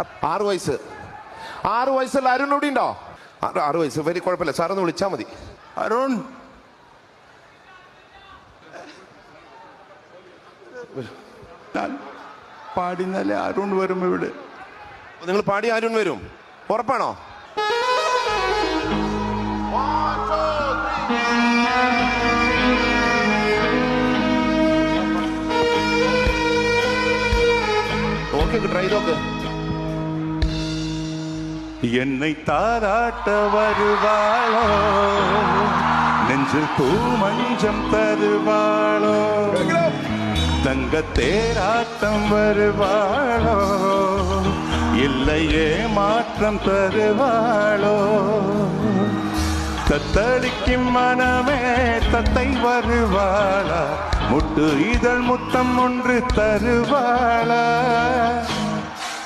6 വയസ്സ്. 6 വയസ്സുള്ള അരുൺ ഇവിടെ ഉണ്ടോ? 6 വയസ്സ്. വരി, കുഴപ്പമില്ല, സാറൊന്ന് വിളിച്ചാൽ മതി. അരുൺ ഞാൻ പാടിന്നാലേ അരുൺ വരും ഇവിടെ. നിങ്ങൾ പാടി അരുൺ വരും, ഉറപ്പാണോ? ഓക്കെ, ട്രൈ നോക്ക്. என்னை தாராட்ட வருவாளோ, நெஞ்சில் பூமஞ்சம் தருவாளோ, தங்க தேராட்டம் வருவாளோ, இல்லையே மாற்றம் தருவாளோ, தத்தளிக்கும் மனமே தத்தை வருவாளா, முட்டு இதழ் முத்தம் ஒன்று தருவாளா,